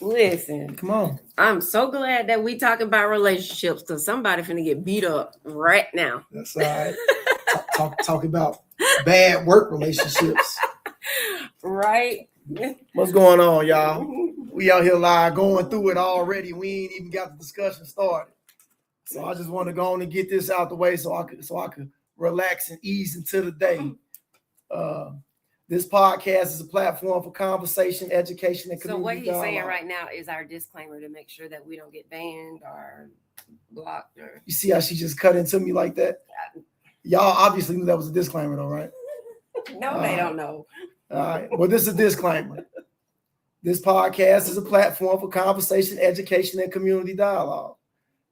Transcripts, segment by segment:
Listen, come on. I'm so glad that we talking about relationships because somebody finna get beat up right now. That's all right. Talk about bad work relationships. Right? What's going on, y'all? We out here live going through it already. We ain't even got the discussion started. So I just want to go on and get this out the way so I could relax and ease into the day. This podcast is a platform for conversation, education, and community. So what he's saying right now is our disclaimer to make sure that we don't get banned or blocked. Or you see how she just cut into me like that? Y'all obviously knew that was a disclaimer, though, right? No, they don't know. All right. Well, this is a disclaimer. This podcast is a platform for conversation, education, and community dialogue.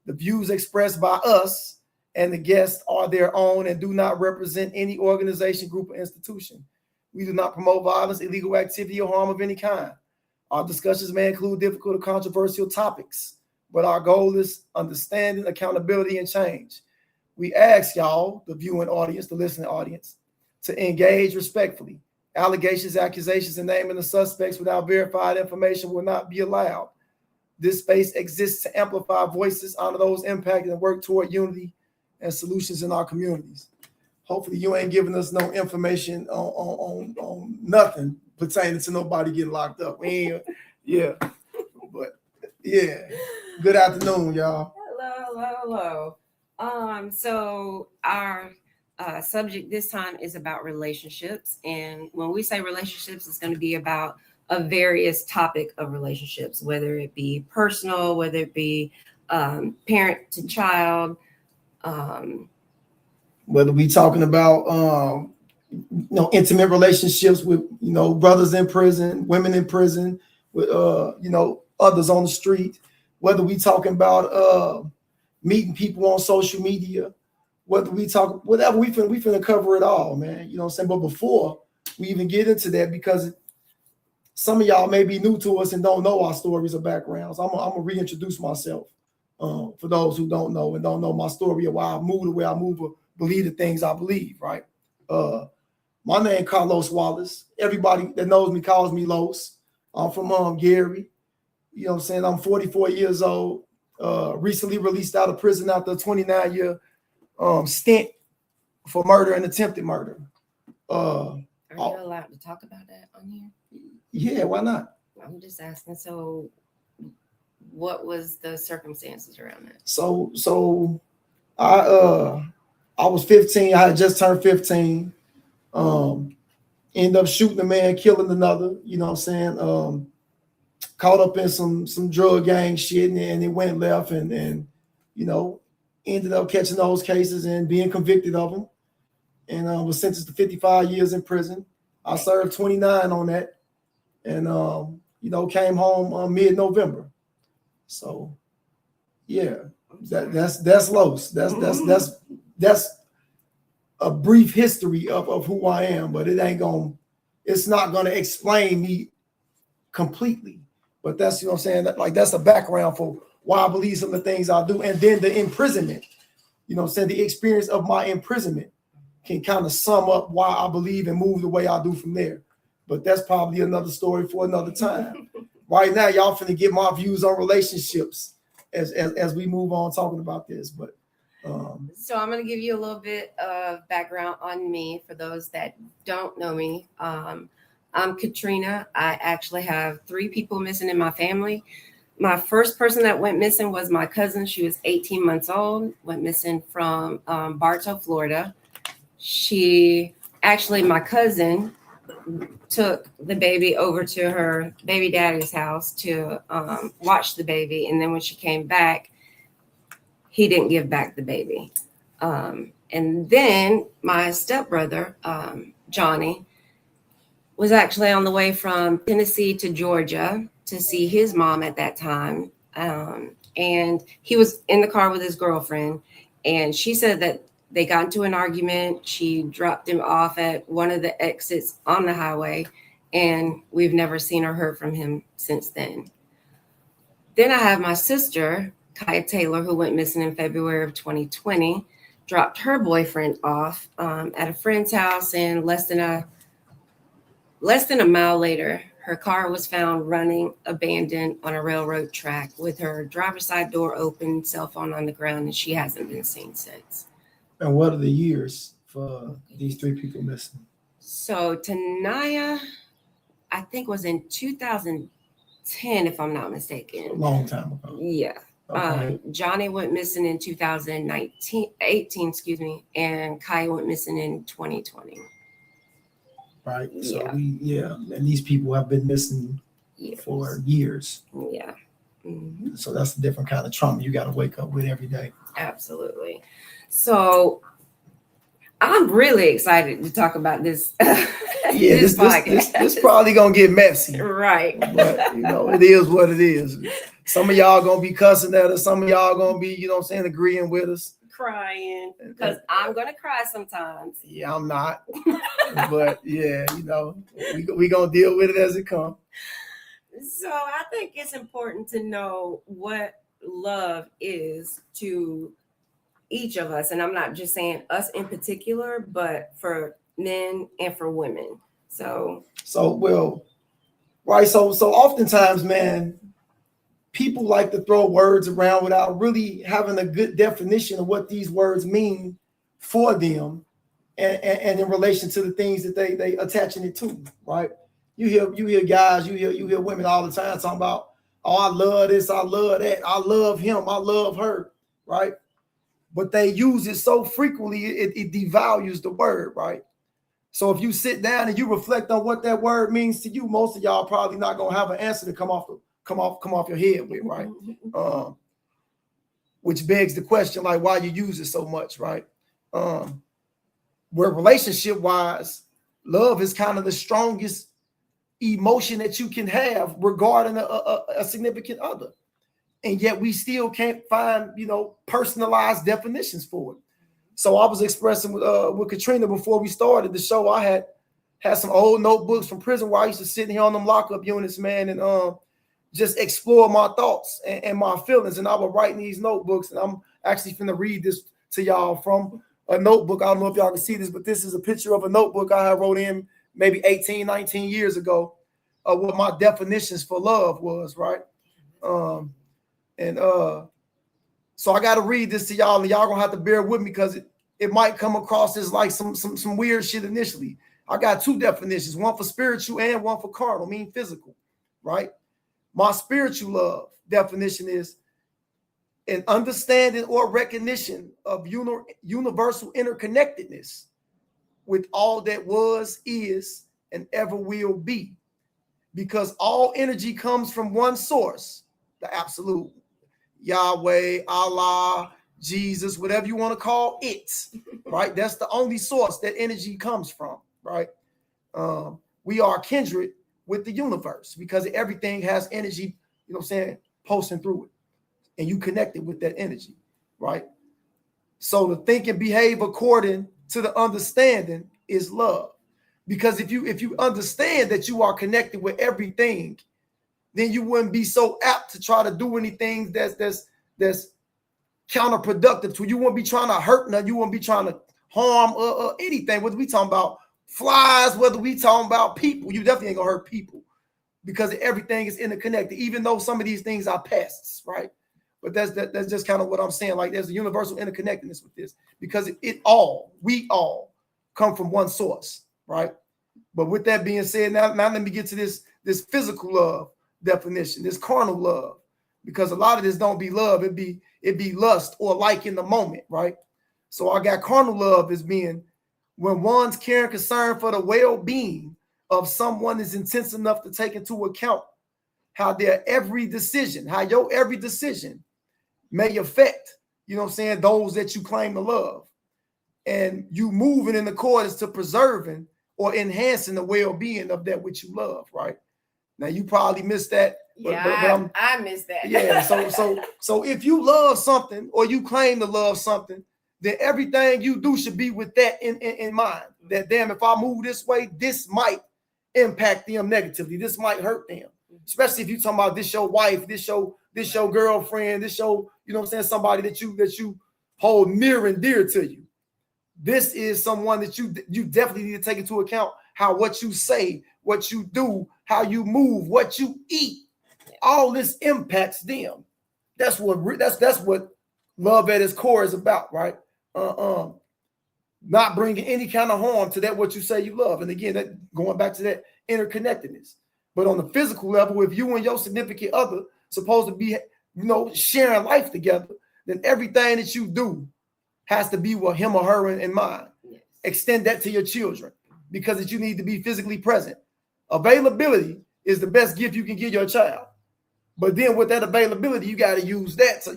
The views expressed by us and the guests are their own and do not represent any organization, group, or institution. We do not promote violence, illegal activity, or harm of any kind. Our discussions may include difficult or controversial topics, but our goal is understanding, accountability, and change. We ask y'all, the viewing audience, the listening audience, to engage respectfully. Allegations, accusations, and naming the suspects without verified information will not be allowed. This space exists to amplify voices, honor those impacted, and work toward unity and solutions in our communities. Hopefully you ain't giving us no information on nothing pertaining to nobody getting locked up. But yeah. Good afternoon, y'all. Hello. So our subject this time is about relationships, and when we say relationships, it's going to be about a various topic of relationships, whether it be personal, whether it be parent to child, whether we talking about intimate relationships with brothers in prison, women in prison, with others on the street, whether we talking about meeting people on social media, whether we talk whatever, we finna cover it all, man. You know what I'm saying? But before we even get into that, because some of y'all may be new to us and don't know our stories or backgrounds, I'm gonna reintroduce myself for those who don't know and don't know my story or why I move the way I move or believe the things I believe, right? My name is Carlos Wallace. Everybody that knows me calls me Los. I'm from Gary. You know what I'm saying? I'm 44 years old. Recently released out of prison after a 29-year stint for murder and attempted murder. Are you allowed to talk about that on here? Yeah, why not? I'm just asking. So what was the circumstances around that? So I was 15. I had just turned 15. Ended up shooting a man, killing another. You know what I'm saying? Caught up in some drug gang shit, and it went left, and ended up catching those cases and being convicted of them, and was sentenced to 55 years in prison. I served 29 on that, and came home mid-November. So yeah, that's Los. That's a brief history of who I am, but it's not gonna explain me completely. But that's, what I'm saying, that's a background for why I believe some of the things I do. And then the imprisonment, what I'm saying, the experience of my imprisonment can kind of sum up why I believe and move the way I do from there. But that's probably another story for another time. Right now, y'all finna get my views on relationships as we move on talking about this. But so I'm going to give you a little bit of background on me for those that don't know me. I'm Katrina. I actually have 3 people missing in my family. My first person that went missing was my cousin. She was 18 months old, went missing from Bartow, Florida. My cousin took the baby over to her baby daddy's house to watch the baby. And then when she came back, he didn't give back the baby. And then my stepbrother, Johnny, was actually on the way from Tennessee to Georgia to see his mom at that time. And he was in the car with his girlfriend. And she said that they got into an argument. She dropped him off at one of the exits on the highway. And we've never seen or heard from him since then. Then I have my sister, Kaya Taylor, who went missing in February of 2020, dropped her boyfriend off at a friend's house, and less than a mile later, Her car was found running abandoned on a railroad track with her driver's side door open, cell phone on the ground, and she hasn't been seen since. And what are the years for these 3 people missing? So Tanaya, I think, was in 2010, if I'm not mistaken. A long time ago. Yeah. Okay. Johnny went missing in 2018, excuse me, and Kai went missing in 2020. Right. Yeah. So and these people have been missing for years. Yeah. Mm-hmm. So that's a different kind of trauma you got to wake up with every day. Absolutely. So I'm really excited to talk about this. This podcast. This probably gonna get messy, right? But it is what it is. Some of y'all gonna be cussing at us. Some of y'all gonna be, agreeing with us. Crying, because I'm gonna cry sometimes. Yeah, I'm not. But yeah, we gonna deal with it as it comes. So I think it's important to know what love is to each of us, and I'm not just saying us in particular, but for men and for women. So oftentimes, man, people like to throw words around without really having a good definition of what these words mean for them, and in relation to the things that they attaching it to, right? You hear guys, you hear women all the time talking about, oh, I love this, I love that, I love him, I love her, right? But they use it so frequently, it devalues the word, right? So if you sit down and you reflect on what that word means to you, most of y'all probably not gonna have an answer to come off your head with, right? Which begs the question, like, why you use it so much, right? Where relationship wise, love is kind of the strongest emotion that you can have regarding a significant other. And yet we still can't find, personalized definitions for it. So I was expressing with Katrina before we started the show. I had some old notebooks from prison where I used to sit here on them lockup units, man, and just explore my thoughts and my feelings. And I would write in these notebooks, and I'm actually finna read this to y'all from a notebook. I don't know if y'all can see this, but this is a picture of a notebook I wrote in maybe 18, 19 years ago of what my definitions for love was, right? So I got to read this to y'all, and y'all gonna have to bear with me because it might come across as like some weird shit initially. I got 2 definitions, one for spiritual and one for carnal, meaning physical, right? My spiritual love definition is an understanding or recognition of universal interconnectedness with all that was, is, and ever will be, because all energy comes from one source, the absolute. Yahweh, Allah, Jesus, whatever you want to call it, right? That's the only source that energy comes from, right? We are kindred with the universe because everything has energy, pulsing through it, and you connected with that energy, right? So to think and behave according to the understanding is love, because if you understand that you are connected with everything, then you wouldn't be so apt to try to do anything that's counterproductive to you. You wouldn't be trying to hurt none. You wouldn't be trying to harm anything. Whether we talking about flies, whether we talking about people, you definitely ain't gonna hurt people because everything is interconnected. Even though some of these things are pests, right? But that's just kind of what I'm saying. Like there's a universal interconnectedness with this because we all come from one source, right? But with that being said, now let me get to this physical love definition, this carnal love, because a lot of this don't be love, it be lust or like in the moment, right? So I got carnal love as being when one's care and concern for the well-being of someone is intense enough to take into account how your every decision may affect, those that you claim to love, and you moving in accordance to preserving or enhancing the well-being of that which you love, right? Now you probably missed that. But I missed that. Yeah. So if you love something or you claim to love something, then everything you do should be with that in mind. That damn, if I move this way, this might impact them negatively. This might hurt them. Especially if you're talking about this your wife, this your girlfriend, this your, somebody that you hold near and dear to you. this is someone that you definitely need to take into account how what you say, what you do, how you move, what you eat. All this impacts them. That's what love at its core is about, right? Not bringing any kind of harm to that what you say you love. And again, that going back to that interconnectedness. But on the physical level, if you and your significant other supposed to be, sharing life together, then everything that you do has to be with him or her in mind. Yes. Extend that to your children because you need to be physically present. Availability is the best gift you can give your child. But then with that availability, you got to use that. So,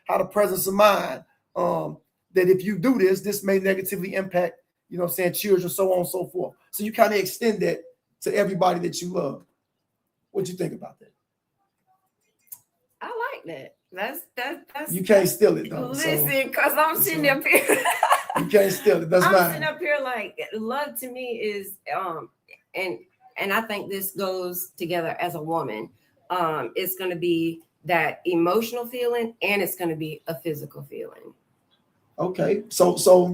how the presence of mind, that if you do this may negatively impact, children, so on and so forth. So you kind of extend that to everybody that you love. What you think about that? I like that. That's you can't steal it though. Listen, because I'm sitting up here. You can't steal it. That's I'm mine. sitting up here like love to me is and I think this goes together as a woman. It's going to be that emotional feeling and it's going to be a physical feeling. Okay, so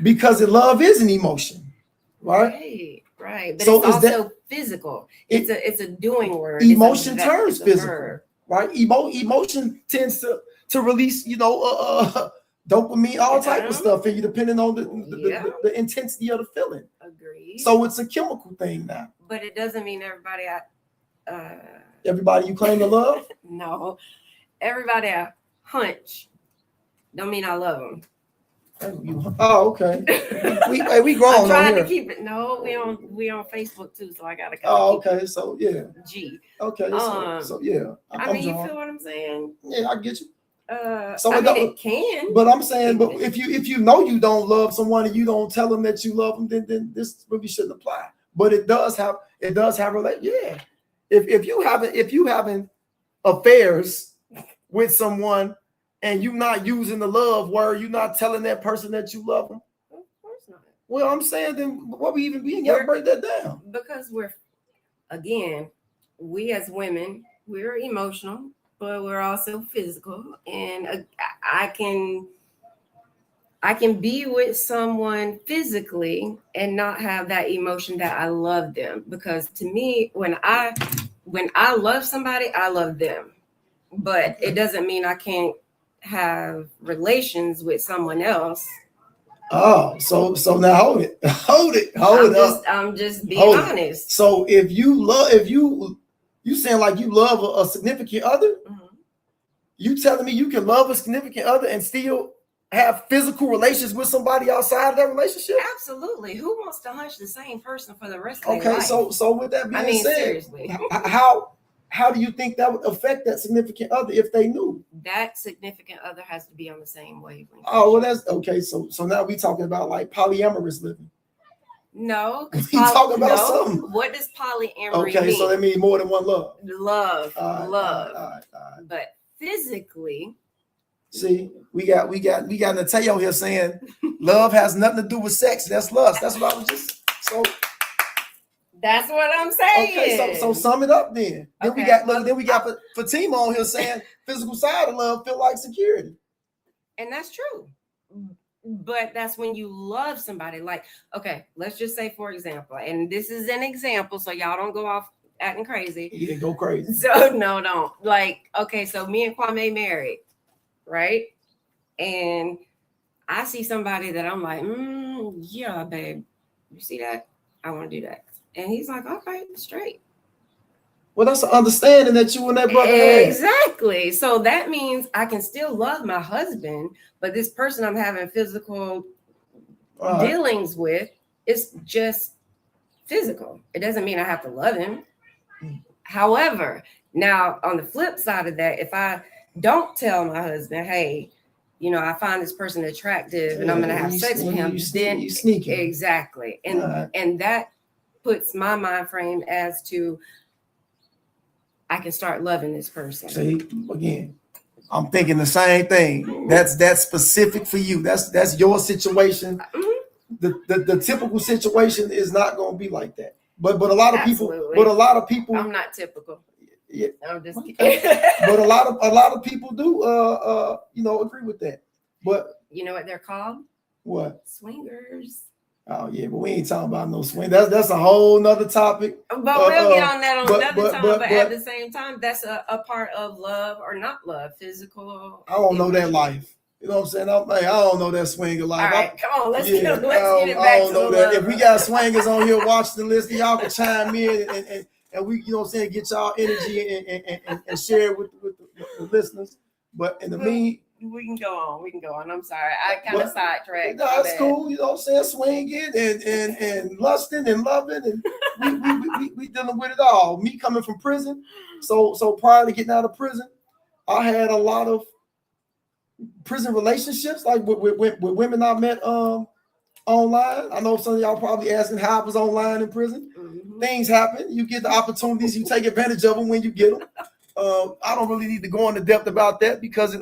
because love is an emotion, right? Right. But so it's also physical. It's a doing word. Emotion turns physical. Right, emotion tends to release, dopamine, all type of stuff in you, depending on the intensity of the feeling. Agreed. So it's a chemical thing now. But it doesn't mean everybody you claim to love. No, everybody I hunch don't mean I love them. Oh, okay. we grown. I'm trying to keep it. No, we on Facebook too, so I gotta. Okay. So yeah. G. Okay. So yeah. I mean, you feel what I'm saying? Yeah, I get you. So it can. But I'm saying, but if you know you don't love someone and you don't tell them that you love them, then this really shouldn't apply. But it does have yeah. If you having affairs with someone. And you not using the love word, you're not telling that person that you love them. Of course not. Well, I'm saying then what we even being, you gotta break that down. Because we as women, we're emotional, but we're also physical. And I can be with someone physically and not have that emotion that I love them. Because to me, when I love somebody, I love them. But it doesn't mean I can't have relations with someone else. Oh, so now hold it up. I'm just being honest. So if you saying like you love a significant other, you telling me you can love a significant other and still have physical relations with somebody outside of that relationship? Absolutely. Who wants to hunch the same person for the rest of their life? Okay, so with that being said, seriously. How do you think that would affect that significant other if they knew? That significant other has to be on the same wavelength. Oh, well, that's okay. So now we talking about like polyamorous living. No, we talking about something. What does polyamory mean? Okay, so that means more than one love. Love. All right. But physically, see, we got Mateo here saying love has nothing to do with sex. That's lust. That's what I was just so. That's what I'm saying. Okay, so sum it up then. Then we got Fatima on here saying physical side of love feel like security. And that's true. But that's when you love somebody. Like, okay, let's just say, for example, and this is an example, so y'all don't go off acting crazy. You didn't go crazy. So no, don't. Like, okay, so me and Kwame married, right? And I see somebody that I'm like, yeah, babe, you see that? I want to do that. And he's like, okay, straight. Well, that's an understanding that you and that brother had. Exactly. So that means I can still love my husband, but this person I'm having physical dealings with is just physical. It doesn't mean I have to love him. However, now on the flip side of that, if I don't tell my husband, hey, I find this person attractive and I'm going to have sex with him, then you sneaky. Exactly. And that puts my mind frame as to I can start loving this person. See, again, I'm thinking the same thing. That's specific for you. That's your situation. The typical situation is not going to be like that. But a lot of people. I'm not typical. Yeah, I'm just kidding. But a lot of people do agree with that. But You know what they're called? What? Swingers. Oh yeah, but we ain't talking about no swing. That's a whole nother topic. But we'll get on that on another time. But at but the same time, that's a part of love or not love, physical. I don't know that life. You know what I'm saying? I don't know that swinger life. All right, come on, let's get it back I don't to know the that. love. If we got swingers on here watching the list, y'all can chime in and we, you know what I'm saying, get y'all energy and share it with the listeners. But in the mean, we can go on. I'm sorry, I kind of sidetracked. No, it's cool. You know what I'm saying? Swinging and lusting and loving, and we dealing with it all. Me coming from prison, so prior to getting out of prison, I had a lot of prison relationships, like with women I met online. I know some of y'all probably asking how I was online in prison. Mm-hmm. Things happen. You get the opportunities. You take advantage of them when you get them. I don't really need to go into depth about that because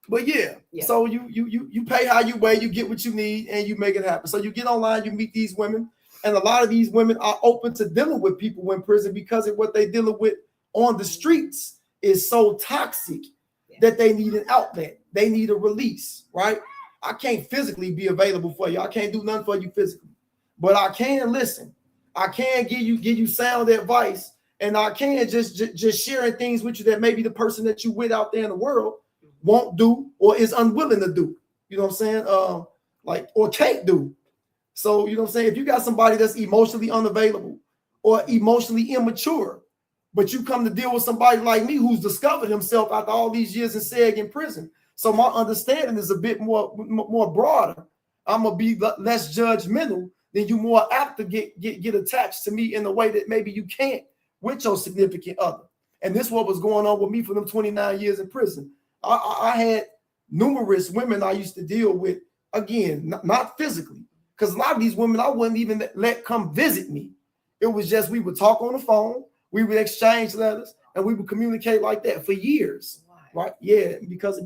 but yeah. So you pay how you weigh, you get what you need, and you make it happen. So you get online, you meet these women, and a lot of these women are open to dealing with people in prison because of what they dealing with on the streets is so toxic that they need an outlet. They need a release, right? I can't physically be available for you. I can't do nothing for you physically, but I can listen. I can give you sound advice, and I can just sharing things with you that maybe the person that you with out there in the world won't do or is unwilling to do. You know what I'm saying? Like, or can't do. So, you know what I'm saying? If you got somebody that's emotionally unavailable or emotionally immature, but you come to deal with somebody like me who's discovered himself after all these years in SEG in prison. So my understanding is a bit more broader. I'm gonna be less judgmental, then you more apt to get attached to me in a way that maybe you can't with your significant other. And this is what was going on with me for them 29 years in prison. I had numerous women I used to deal with, again, not physically, because a lot of these women I wouldn't even let come visit me. It was just we would talk on the phone, we would exchange letters, and we would communicate like that for years. Right? Yeah, because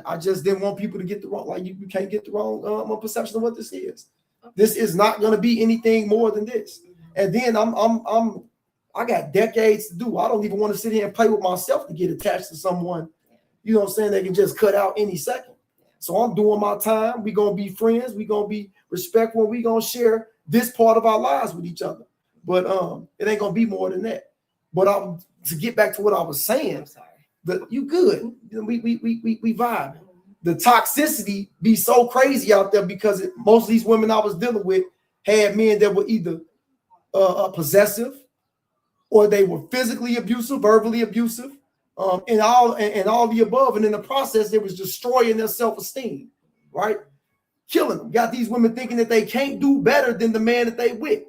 I just didn't want people to get the wrong, like you can't get the wrong perception of what this is. This is not going to be anything more than this. And then I got decades to do. I don't even want to sit here and play with myself to get attached to someone. You know what I'm saying? They can just cut out any second. So I'm doing my time. We're going to be friends. We're going to be respectful. We're going to share this part of our lives with each other. But it ain't going to be more than that. But to get back to what I was saying, I'm sorry. You good. We vibe. The toxicity be so crazy out there because most of these women I was dealing with had men that were either possessive or they were physically abusive, verbally abusive. And all the above, and in the process, they was destroying their self-esteem, right? Killing them. Got these women thinking that they can't do better than the man that they with.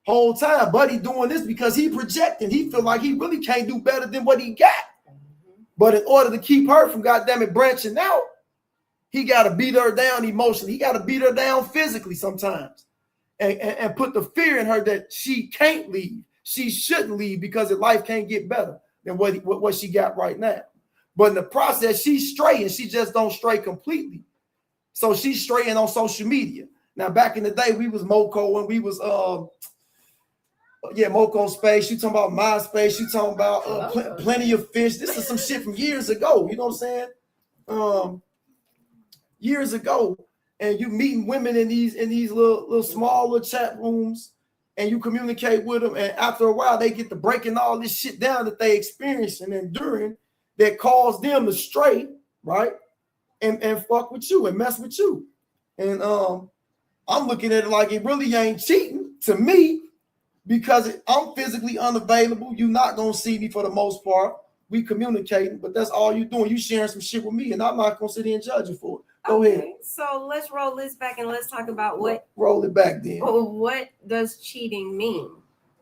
Whole time, buddy doing this because he projecting. He feel like he really can't do better than what he got. But in order to keep her from goddamn branching out, he got to beat her down emotionally. He got to beat her down physically sometimes, and put the fear in her that she can't leave. She shouldn't leave because her life can't get better than what she got right now. But in the process, she's straying. And she just don't stray completely. So she's straying on social media. Now, back in the day, we was Moco when we was Moco Space. You talking about MySpace. You talking about Plenty of Fish. This is some shit from years ago. You know what I'm saying? Years ago. And you meeting women in these little small little chat rooms. And you communicate with them, and after a while, they get to breaking all this shit down that they experience and enduring that caused them to stray, right? And fuck with you and mess with you. And I'm looking at it like it really ain't cheating to me because I'm physically unavailable. You're not gonna see me for the most part. We communicating, but that's all you doing. You sharing some shit with me, and I'm not gonna sit here and judge you for it. Go ahead. So let's roll this back and let's talk about what. Roll it back then. What does cheating mean?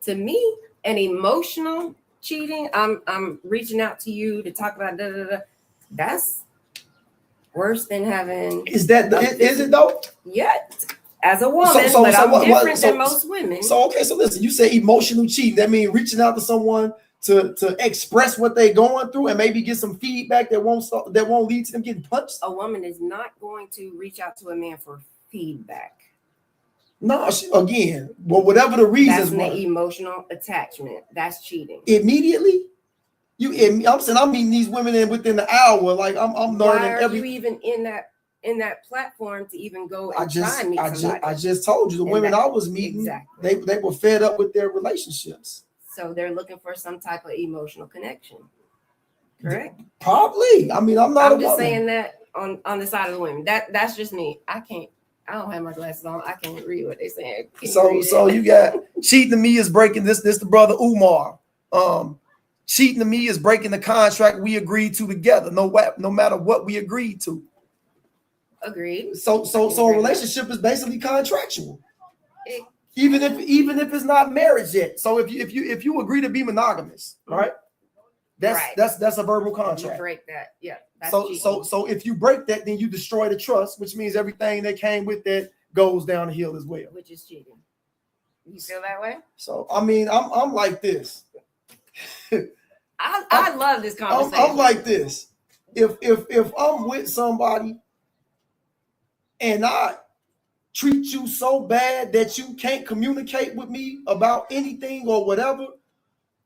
To me, an emotional cheating. I'm reaching out to you to talk about That's worse than having. Is it though? Yeah. As a woman, but I'm different than most women. So okay, so listen. You say emotional cheating. That means reaching out to someone to express what they're going through and maybe get some feedback that won't lead to them getting punched. A woman is not going to reach out to a man for feedback. No, whatever the reasons. That's an emotional attachment. That's cheating. Immediately, I'm saying I'm meeting these women in within the hour. Like I'm learning. Why are you even in that platform to even go and try and meet somebody? I just told you the women I was meeting. Exactly. They were fed up with their relationships. So they're looking for some type of emotional connection. Correct? Probably. I mean, I'm just saying that on the side of the women. That's just me. I don't have my glasses on. I can't read what they're saying. So you got cheating to me is breaking this the brother Umar. Cheating to me is breaking the contract we agreed to together, no matter what we agreed to. Agreed. So a relationship is basically contractual. Even if it's not marriage yet. So if you agree to be monogamous, right? That's a verbal contract. You break that, yeah. So if you break that, then you destroy the trust, which means everything that came with that goes down the hill as well. Which is cheating. You feel that way? So I mean, I'm like this. I love this conversation. I'm like this. If I'm with somebody and I treat you so bad that you can't communicate with me about anything or whatever,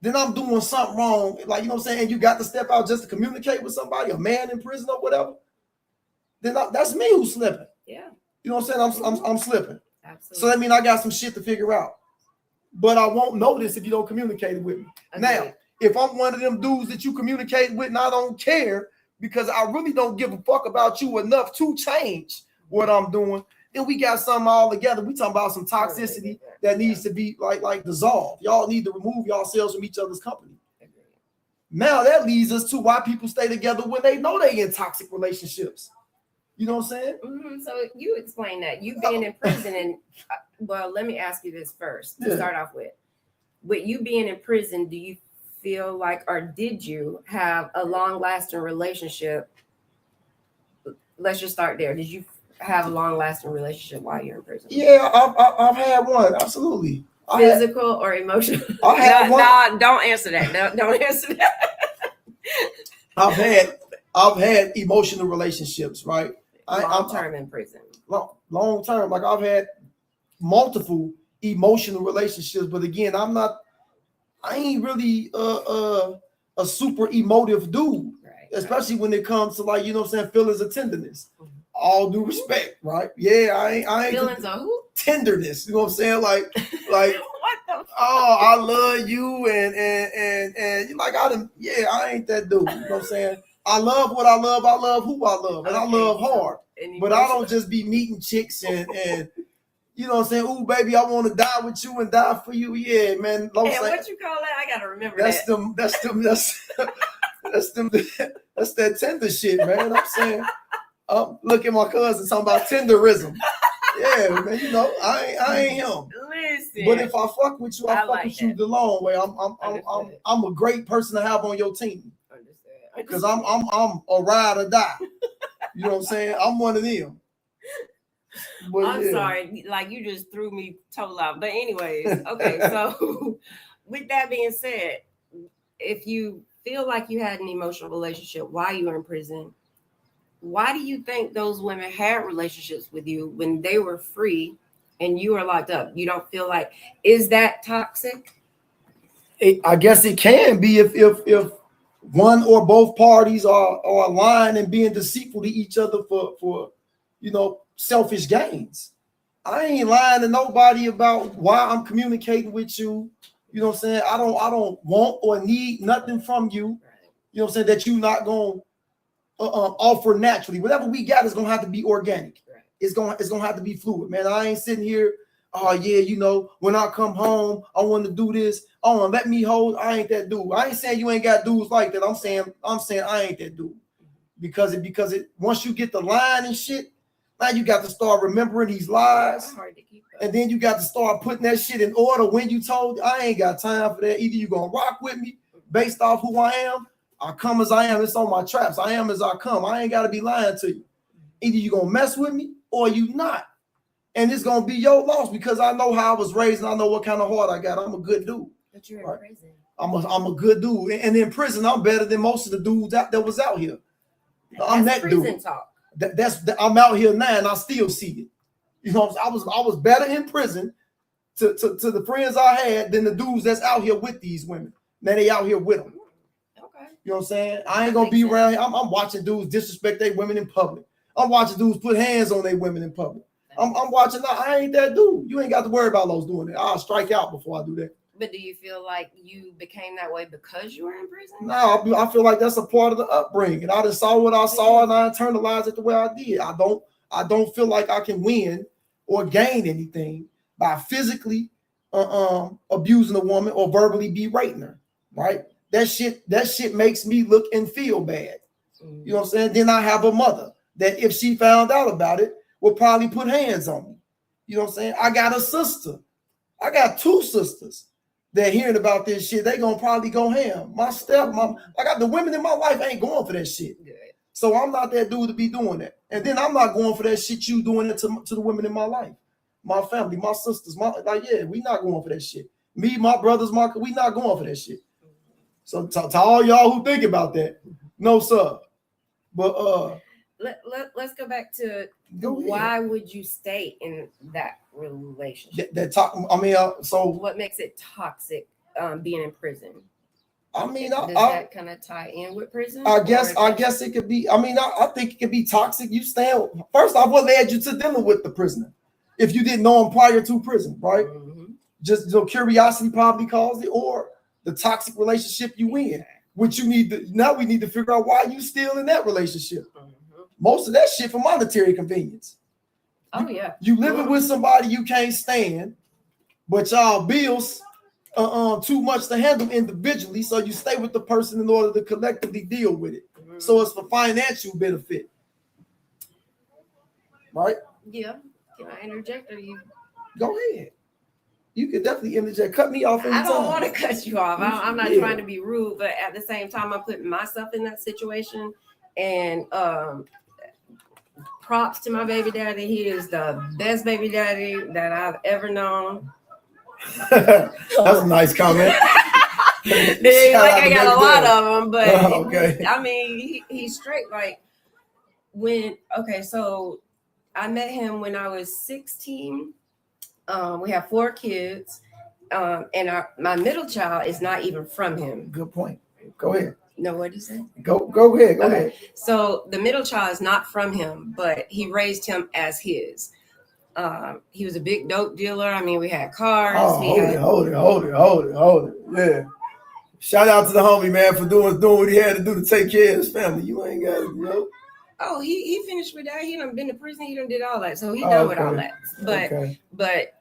then I'm doing something wrong. Like, you know what I'm saying? And you got to step out just to communicate with somebody, a man in prison or whatever. Then that's me who's slipping. Yeah. You know what I'm saying? I'm slipping. Absolutely. So that means I got some shit to figure out. But I won't notice if you don't communicate with me. Okay. Now, if I'm one of them dudes that you communicate with and I don't care because I really don't give a fuck about you enough to change what I'm doing, then we got something all together. We talking about some toxicity that needs to be like dissolved. Y'all need to remove yourselves from each other's company. Now that leads us to why people stay together when they know they in toxic relationships. You know what I'm saying? Mm-hmm. So you explain that. You being in prison and well, let me ask you this first to start off with. With you being in prison, do you feel like, or did you have a long-lasting relationship? Let's just start there. Did you have a long-lasting relationship while you're in prison? Yeah, I've had one. Absolutely. Physical or emotional? I had one. No, don't answer that. Don't answer that. I've had emotional relationships, right? Long term in prison. Long term. Like I've had multiple emotional relationships, but again, I ain't really a super emotive dude, right, especially when it comes to, like, you know what I'm saying, feelings of tenderness. Mm-hmm. All due respect, right? Yeah, I ain't feelings of who? Tenderness. You know what I'm saying? Like what the oh, I love you and you like I ain't that dude. You know what I'm saying? I love what I love who I love, and I love hard. But I don't just be meeting chicks and you know what I'm saying? Ooh, baby, I want to die with you and die for you. Yeah, man. What you call that? I gotta remember that's that tender shit, man. I'm saying, look at my cousin talking about tenderism. Yeah, man. You know, I ain't him. Listen. But if I fuck with you, I fuck with you the long way. I'm a great person to have on your team. Because I'm a ride or die. You know what I'm saying? I'm one of them. But I'm sorry, like you just threw me total out. But anyways, okay. So with that being said, if you feel like you had an emotional relationship while you were in prison, why do you think those women had relationships with you when they were free and you were locked up? You don't feel like, is that toxic? I guess it can be if one or both parties are aligned and being deceitful to each other for you know, selfish gains. I ain't lying to nobody about why I'm communicating with you. You know what I'm saying? I don't want or need nothing from you. You know what I'm saying? That you not gonna offer naturally. Whatever we got is gonna have to be organic. It's gonna have to be fluid, man. I ain't sitting here. Oh yeah, you know, when I come home, I want to do this. Oh, let me hold. I ain't that dude. I ain't saying you ain't got dudes like that. I'm saying I ain't that dude. Because it once you get the line and shit, now you got to start remembering these lies. And then you got to start putting that shit in order when you told. I ain't got time for that. Either you gonna rock with me based off who I am. I come as I am. It's on my traps. I am as I come. I ain't got to be lying to you. Either you gonna mess with me or you not. And it's gonna be your loss because I know how I was raised and I know what kind of heart I got. I'm a good dude. But you're in prison. I'm a good dude. And in prison, I'm better than most of the dudes that was out here. I'm that dude. Talk. I'm out here now and I still see it. You know, I was better in prison to the friends I had than the dudes that's out here with these women. Now they out here with them. Okay. You know what I'm saying? I ain't gonna be around here. I'm watching dudes disrespect their women in public. I'm watching dudes put hands on their women in public. I'm watching. I ain't that dude. You ain't got to worry about those doing that. I'll strike out before I do that. But do you feel like you became that way because you were in prison? No, I feel like that's a part of the upbringing. I just saw what I saw and I internalized it the way I did. I don't feel like I can win or gain anything by physically abusing a woman or verbally berating her. Right? That shit makes me look and feel bad. You know what I'm saying? Then I have a mother that if she found out about it, would probably put hands on me. You know what I'm saying? I got a sister. I got 2 sisters that hearing about this shit. They gonna probably go ham. My stepmom, I got the women in my life ain't going for that shit. Good. So I'm not that dude to be doing that. And then I'm not going for that shit you doing it to the women in my life. My family, my sisters, we not going for that shit. Me, my brothers, we not going for that shit. So to all y'all who think about that, no sir. But let's go back to why would you stay in that relationship? So what makes it toxic being in prison? Does that kind of tie in with prison? I guess it could be. I think it could be toxic. You stand first off, what led you to dealing with the prisoner? If you didn't know him prior to prison, right? Mm-hmm. Just curiosity probably caused it, or the toxic relationship you in, which we need to figure out why you still in that relationship. Mm-hmm. Most of that shit for monetary convenience. You living with somebody you can't stand, but y'all bills too much to handle individually, so you stay with the person in order to collectively deal with it. Mm-hmm. So it's for financial benefit, right? Yeah. Can I interject, or you? Go ahead. You can definitely interject. Cut me off anytime. I don't want to cut you off. I'm not trying to be rude, but at the same time, I'm putting myself in that situation. And props to my baby daddy. He is the best baby daddy that I've ever known. That's a nice comment. I got a lot of them, but okay. He's straight. Like so I met him when I was 16. We have 4 kids, and my middle child is not even from him. Good point. Go ahead. No, what did you say? Go ahead. Go ahead. So the middle child is not from him, but he raised him as his. He was a big dope dealer. We had cars. Hold it. Yeah. Shout out to the homie, man, for doing what he had to do to take care of his family. You ain't got it, bro. Oh, he finished with that. He done been to prison. He done did all that. So he done with all that. But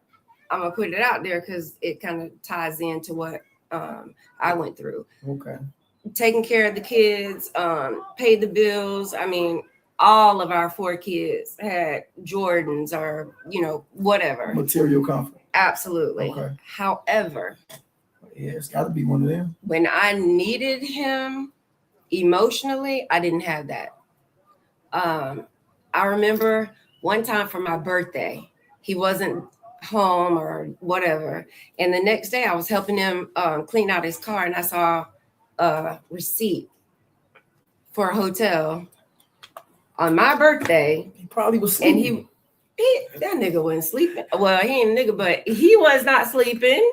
I'm gonna put it out there because it kind of ties into what I went through. Okay. Taking care of the kids, paid the bills. All of our 4 kids had Jordans or whatever. Material comfort. Absolutely. Okay. However, it's got to be one of them. When I needed him emotionally, I didn't have that. I remember one time for my birthday, he wasn't home or whatever. And the next day I was helping him clean out his car, and I saw a receipt for a hotel on my birthday. He probably was sleeping. And that nigga wasn't sleeping. Well, he ain't a nigga, but he was not sleeping.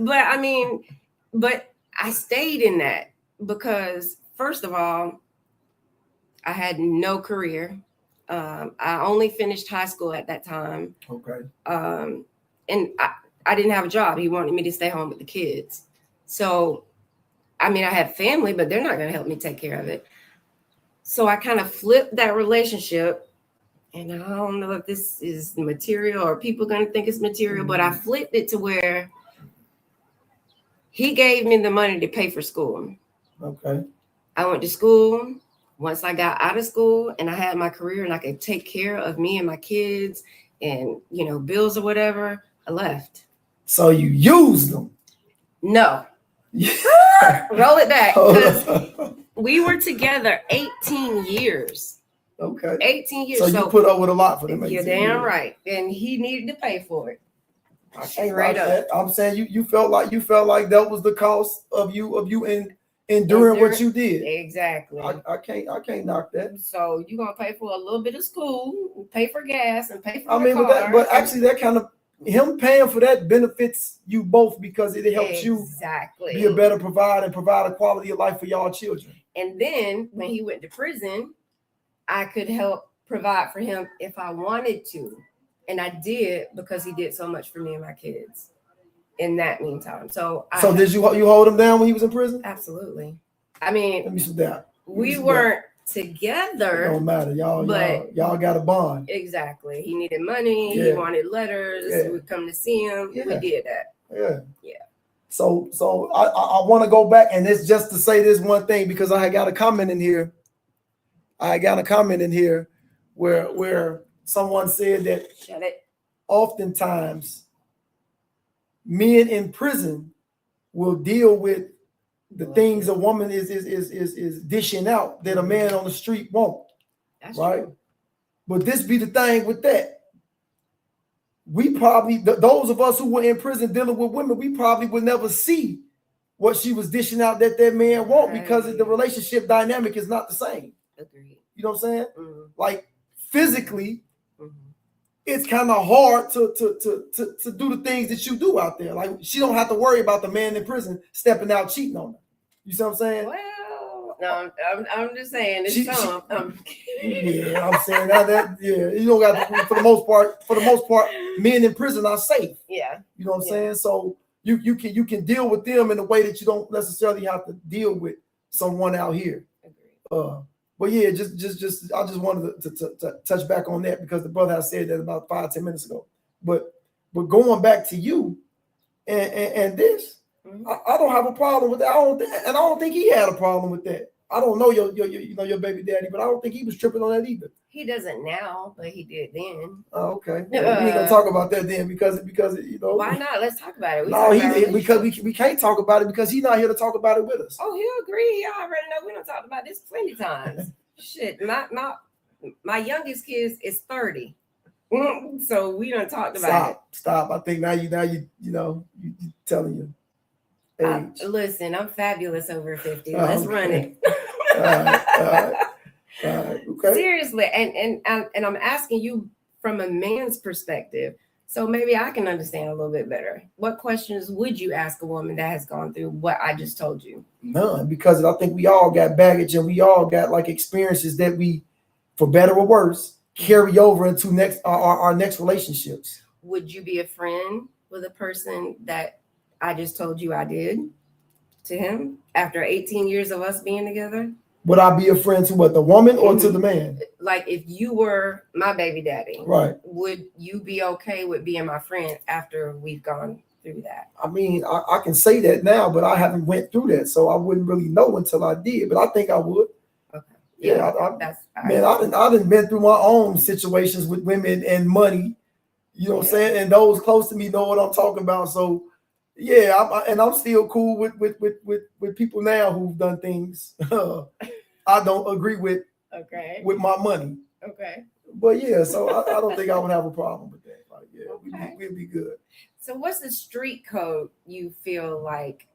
But but I stayed in that because, first of all, I had no career. I only finished high school at that time. Okay. And I didn't have a job. He wanted me to stay home with the kids. So, I had family, but they're not going to help me take care of it. So I kind of flipped that relationship. And I don't know if this is material or people going to think it's material, but I flipped it to where he gave me the money to pay for school. Okay. I went to school. Once I got out of school and I had my career and I could take care of me and my kids and, bills or whatever, I left. So you used them? No. Roll it back. Because we were together 18 years. Okay. 18 years. So you put up with a lot for them. You're damn right. And he needed to pay for it. I can't write up. I'm saying you felt like that was the cost of you enduring what you did. Exactly. I can't knock that. So you're gonna pay for a little bit of school, pay for gas, and pay for the car. But actually that kind of him paying for that benefits you both because it helps you be a better provider and provide a quality of life for y'all children. And then when he went to prison, I could help provide for him if I wanted to. And I did because he did so much for me and my kids in that meantime. So did you hold him down when he was in prison? Absolutely. I mean, let me sit down. We weren't together. It don't matter. Y'all got a bond. Exactly. He needed money. Yeah. He wanted letters. Yeah. We'd come to see him. Yeah. We did that. Yeah. Yeah. So I want to go back, and it's just to say this one thing because I had got a comment in here. Where someone said that oftentimes men in prison will deal with the things a woman is dishing out that a man on the street won't. That's right. True. But this be the thing with that. We probably, those of us who were in prison dealing with women, we probably would never see what she was dishing out that man won't because the relationship dynamic is not the same. Agreed. You know what I'm saying? Mm-hmm. Like physically, it's kind of hard to do the things that you do out there. Like she don't have to worry about the man in prison stepping out cheating on her. You see what I'm saying? Well, no, I'm just saying it's yeah, I'm saying that you don't got to, for the most part, men in prison are safe. Yeah. You know what I'm saying? So you can deal with them in a way that you don't necessarily have to deal with someone out here. Agreed. But yeah, I just wanted to touch back on that because the brother has said that about 5-10 minutes ago. But going back to you and this, I don't have a problem with that. I don't think he had a problem with that. I don't know your baby daddy, but I don't think he was tripping on that either. He doesn't now, but he did then. Oh, okay. We ain't gonna talk about that then because Why not? Let's talk about it. Because we can't talk about it because he's not here to talk about it with us. Oh, he'll agree. He already know we done talked about this plenty times. Shit, my youngest kid is 30. So we done talked about it. Stop. I think now you telling you. Listen, I'm fabulous over 50. Let's run it. Okay. Seriously, and I'm asking you from a man's perspective, so maybe I can understand a little bit better. What questions would you ask a woman that has gone through what I just told you? None, because I think we all got baggage and we all got like experiences that we, for better or worse, carry over into our next relationships. Would you be a friend with a person that I just told you I did to him after 18 years of us being together? Would I be a friend to what, the woman or to the man? Like if you were my baby daddy, right? Would you be okay with being my friend after we've gone through that? I mean, I can say that now, but I haven't went through that, so I wouldn't really know until I did. But I think I would. Okay. Yeah, I done been through my own situations with women and money. You know what I'm saying? And those close to me know what I'm talking about. So. Yeah, I'm still cool with people now who've done things I don't agree with. Okay. With my money. Okay. But yeah, so I don't think I would have a problem with that. Like, yeah, okay. We'd be good. So what's the street code you feel like,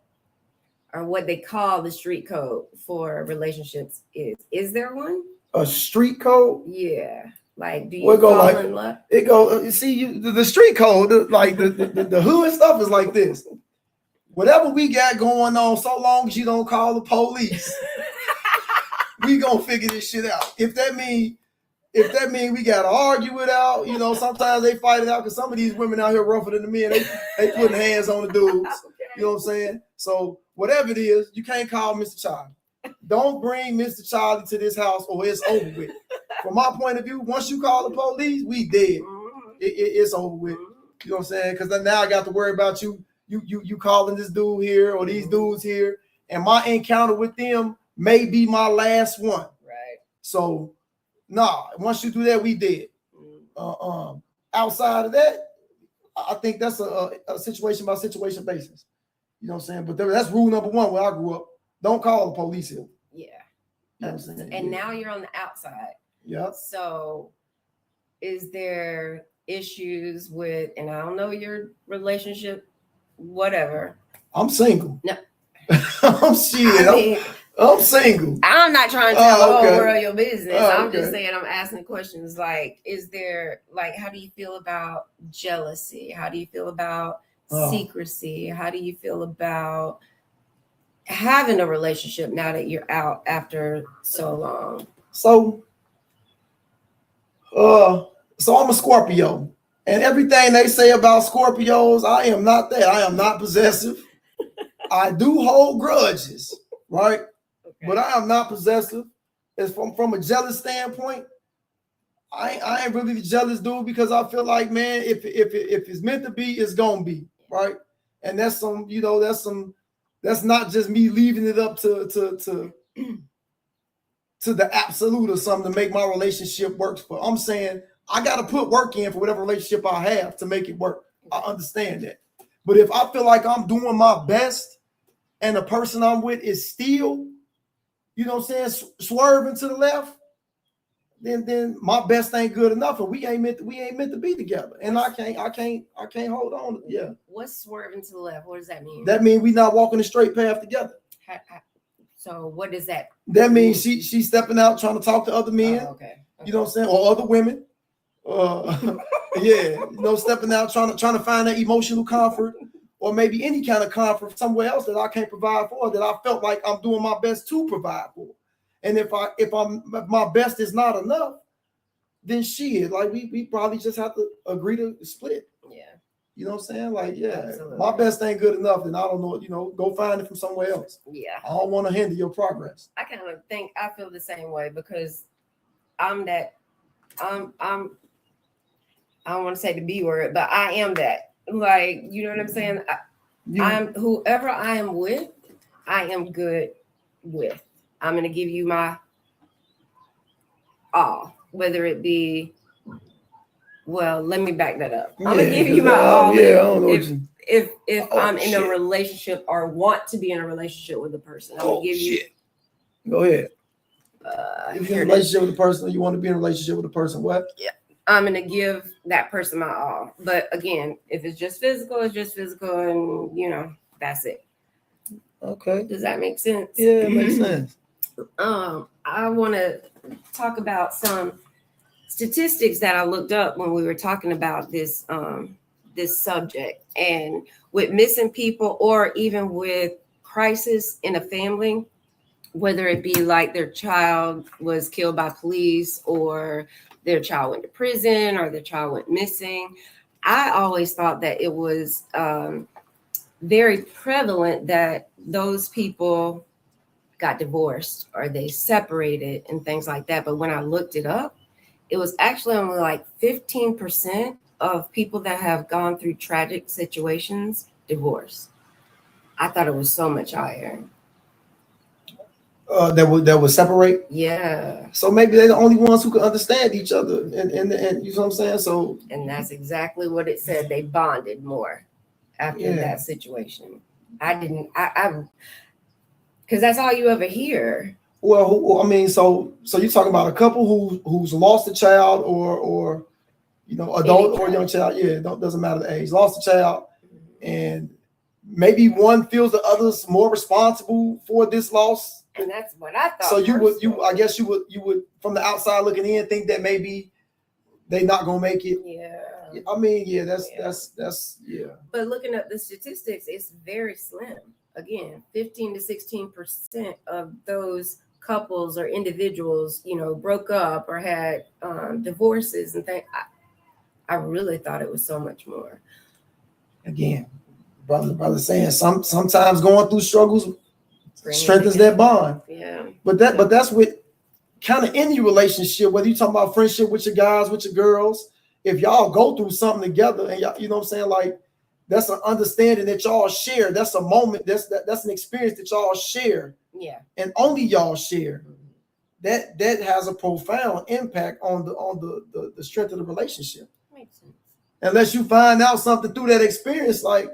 or what they call the street code for relationships is? Is there one? A street code? Yeah. Like, do you fall in love? It go. You see, the street code, like the hood stuff is like this. Whatever we got going on, so long as you don't call the police, we gonna figure this shit out. If that mean we gotta argue it out, sometimes they fight it out because some of these women out here rougher than the men. They putting hands on the dudes. Okay. You know what I'm saying? So whatever it is, you can't call Mr. Charlie. Don't bring Mr. Charlie to this house or it's over with. From my point of view, once you call the police, we dead. It's over with. You know what I'm saying? Because now I got to worry about you calling this dude here or these dudes here, and my encounter with them may be my last one. Right. So, once you do that, we dead. Outside of that, I think that's a situation by situation basis. You know what I'm saying? But that's rule number one where I grew up. Don't call the police here. Yeah. You know what I'm saying? And now you're on the outside. Yeah. So is there issues with, and I don't know your relationship, whatever. I'm single. No. I'm shit. I'm single. I'm not trying to tell the okay. whole world your business. I'm Okay. just saying, I'm asking questions like, is there, like, how do you feel about jealousy? How do you feel about secrecy? How do you feel about having a relationship now that you're out after so long? So I'm a Scorpio. And everything they say about Scorpios, I am not that. I am not possessive. I do hold grudges, right? Okay. But I am not possessive. It's from a jealous standpoint. I ain't really the jealous dude because I feel like, man, if it's meant to be, it's gonna be, right? And that's that's not just me leaving it up to the absolute or something to make my relationship work for. I'm saying I gotta put work in for whatever relationship I have to make it work. I understand that. But if I feel like I'm doing my best and the person I'm with is still, you know what I'm saying, swerving to the left, then my best ain't good enough, and we ain't meant to be together. And I can't hold on. Yeah. What's swerving to the left? What does that mean? That means we not walking a straight path together. So what does that? That means she's stepping out trying to talk to other men. Oh, okay. You know what I'm saying, or other women. Yeah, you know, stepping out trying to find that emotional comfort, or maybe any kind of comfort somewhere else that I can't provide for, that I felt like I'm doing my best to provide for. And if my best is not enough, then shit, like we probably just have to agree to split. Yeah. You know what I'm saying? Like, yeah, absolutely. My best ain't good enough, then I don't know, go find it from somewhere else. Yeah. I don't want to hinder your progress. I kind of think I feel the same way because I'm I don't want to say the B word, but I am that. Like, you know what I'm saying? I'm whoever I am with, I am good with. I'm going to give you my all, whether it be, well, let me back that up. I'm going to give you my all. Yeah, I don't know if I'm in a relationship or want to be in a relationship with a person, I'm going to give you. Go ahead. If you're in a relationship with a person, or you want to be in a relationship with a person, what? Yeah. I'm going to give that person my all. But again, if it's just physical, it's just physical. And, that's it. Okay. Does that make sense? Yeah, it makes sense. I want to talk about some statistics that I looked up when we were talking about this subject. And with missing people, or even with crisis in a family, whether it be like their child was killed by police, or their child went to prison, or their child went missing, I always thought that it was very prevalent that those people got divorced or they separated and things like that. But when I looked it up, it was actually only like 15% of people that have gone through tragic situations divorce. I thought it was so much higher. That would separate. Yeah. So maybe they're the only ones who can understand each other, and you know what I'm saying. So. And that's exactly what it said. They bonded more after that situation. I because that's all you ever hear. Well, I mean, so you're talking about a couple who's lost a child, or adult or young child. Yeah, doesn't matter the age. Lost a child, and maybe one feels the other's more responsible for this loss. And that's what I thought. So I guess you would from the outside looking in think that maybe they not gonna make it. Yeah. I mean, yeah, that's yeah. But looking at the statistics, it's very slim. Again, 15 to 16% of those couples or individuals, broke up or had divorces and things. I really thought it was so much more. Again, brother saying sometimes going through struggles strengthens that bond. Yeah. But that's with kind of any relationship, whether you're talking about friendship with your guys, with your girls, if y'all go through something together and y'all, you know what I'm saying, like, that's an understanding that y'all share. That's a moment. That's an experience that y'all share. Yeah. And only y'all share. That has a profound impact on the strength of the relationship. Makes sense. Unless you find out something through that experience, like,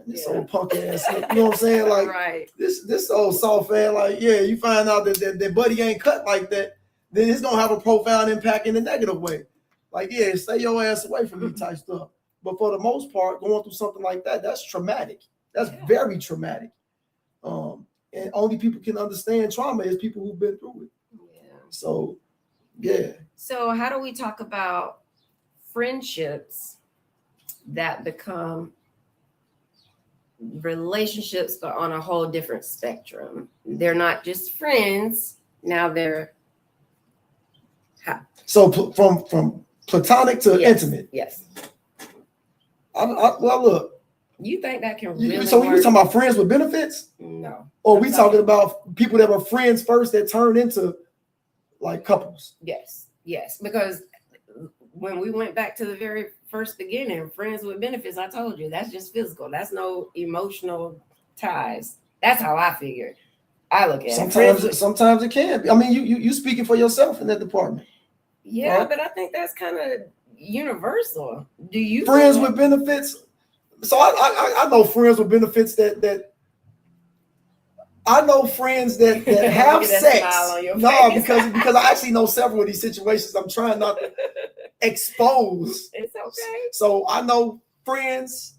this old punk ass, you know what I'm saying? Like, right. This old soft fan, like, you find out that buddy ain't cut like that, then it's gonna have a profound impact in a negative way. Like, stay your ass away from me type stuff. But for the most part, going through something like that, that's traumatic. That's very traumatic. And only people can understand trauma is people who've been through it. Yeah. So, yeah. So how do we talk about friendships that become relationships, but on a whole different spectrum? They're not just friends. Now they're so from platonic to intimate. Yes. Well, look. You think that can really So work? we talking about friends with benefits? No. Or we talking about people that were friends first that turned into like couples? Yes. Because when we went back to the very first beginning, friends with benefits, I told you that's just physical. That's no emotional ties. That's how I figured. I look at it. Sometimes it can be. I mean, you speaking for yourself in that department. Yeah, right? But I think that's kind of universal. Do you friends with benefits? So I know friends with benefits that I know friends that have sex. No, because I actually know several of these situations. I'm trying not to expose. It's okay. So I know friends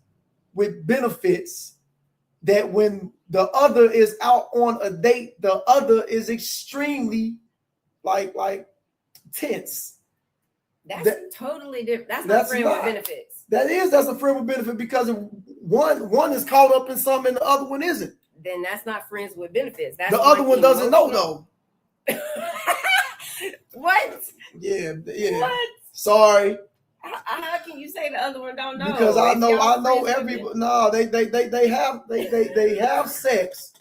with benefits that when the other is out on a date, the other is extremely like tense. That's totally different. That's a friend with benefits. That's a friend with benefit because one is caught up in something and the other one isn't. Then that's not friends with benefits. That's the other one doesn't know though. What? Yeah. What? Sorry. How can you say the other one don't know? Because I know everybody. No, they have sex,